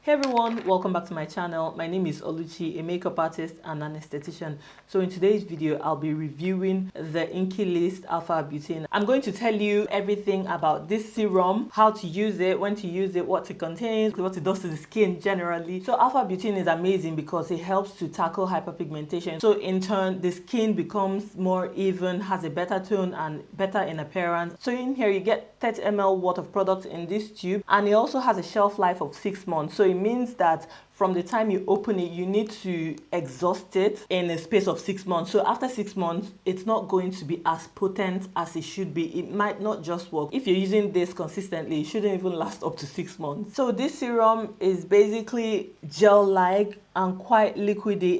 Hey everyone, welcome back to my channel. My name is Oluchi, a makeup artist and an esthetician. So in today's video, I'll be reviewing the Inkeylist Alpha Arbutin. I'm going to tell you everything about this serum, how to use it, when to use it, what it contains, what it does to the skin generally. So Alpha Arbutin is amazing because it helps to tackle hyperpigmentation. So in turn, the skin becomes more even, has a better tone and better in appearance. So in here, you get 30 ml worth of product in this tube, and it also has a shelf life of 6 months. So it means that from the time you open it, you need to exhaust it in a space of 6 months. So after 6 months, it's not going to be as potent as it should be. It might not just work. If you're using this consistently, it shouldn't even last up to 6 months. So this serum is basically gel-like and quite liquidy.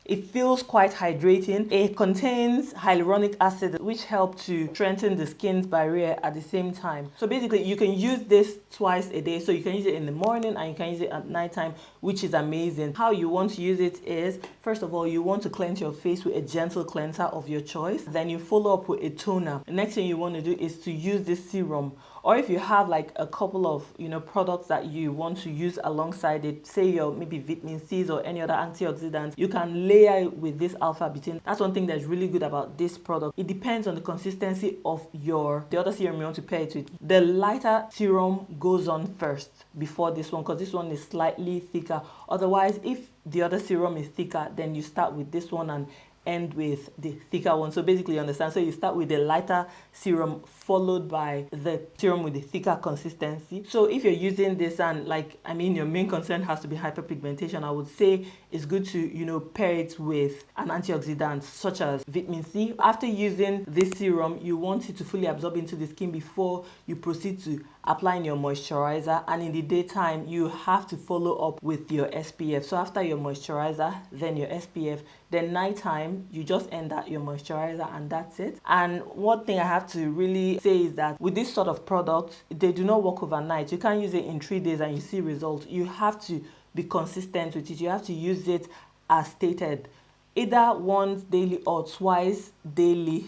It feels quite hydrating. It contains hyaluronic acid, which help to strengthen the skin's barrier at the same time. So basically, you can use this twice a day. So you can use it in the morning and you can use it at nighttime, which is amazing. How you want to use it is, first of all, you want to cleanse your face with a gentle cleanser of your choice. Then you follow up with a toner. The next thing you want to do is to use this serum. Or if you have like a couple of products that you want to use alongside it, say your maybe vitamin C's or any other antioxidants, you can layer it with this Alpha Arbutin. That's one thing that's really good about this product. It depends on the consistency of the other serum you want to pair it with. The lighter serum goes on first before this one, because this one is slightly thicker. Otherwise, if the other serum is thicker, then you start with this one and end with the thicker one. So basically, you understand. So you start with the lighter serum followed by the serum with the thicker consistency. So if you're using this and your main concern has to be hyperpigmentation, I would say it's good to pair it with an antioxidant such as vitamin C. After using this serum, you want it to fully absorb into the skin before you proceed to applying your moisturizer. And in the daytime, you have to follow up with your SPF. So after your moisturizer, then your SPF, then nighttime, you just end at your moisturizer and that's it. And one thing I have to really say is that with this sort of product, they do not work overnight. You can't use it in 3 days and you see results. You have to be consistent with it. You have to use it as stated, either once daily or twice daily.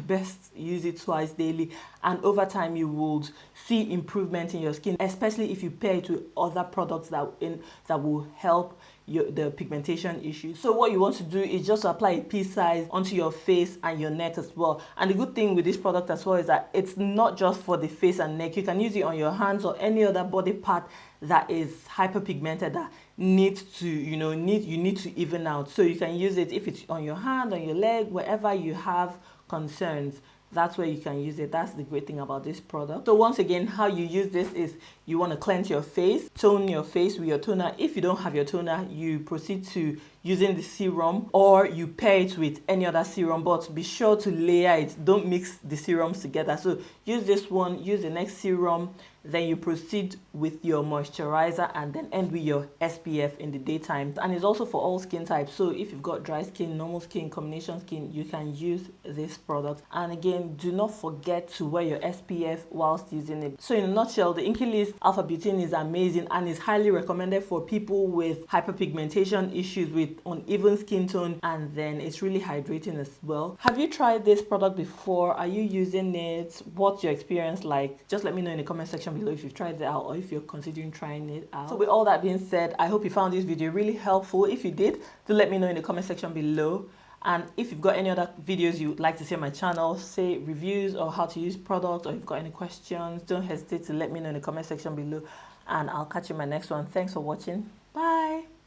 Best use it twice daily, and over time you would see improvement in your skin, especially if you pair it with other products that will help the pigmentation issues. So what you want to do is just apply a pea size onto your face and your neck as well. And the good thing with this product as well is that it's not just for the face and neck. You can use it on your hands or any other body part that is hyperpigmented that needs to you need to even out. So you can use it if it's on your hand, on your leg, wherever you have concerns. That's where you can use it. That's the great thing about this product. So once again, how you use this is you want to cleanse your face, tone your face with your toner. If you don't have your toner, you proceed to using the serum, or you pair it with any other serum, but be sure to layer it. Don't mix the serums together. So use this one, use the next serum, then you proceed with your moisturizer and then end with your SPF in the daytime. And it's also for all skin types. So if you've got dry skin, normal skin, combination skin, you can use this product. And again, do not forget to wear your SPF whilst using it. So in a nutshell, the Inkeylist Alpha Arbutin is amazing and is highly recommended for people with hyperpigmentation issues, with uneven skin tone, and then it's really hydrating as well. Have you tried this product before? Are you using it? What's your experience like? Just let me know in the comment section below if you've tried it out or if you're considering trying it out. So with all that being said, I hope you found this video really helpful. If you did, do let me know in the comment section below. And if you've got any other videos you would like to see on my channel, say reviews or how to use products, or if you've got any questions, don't hesitate to let me know in the comment section below, and I'll catch you in my next one. Thanks for watching. Bye.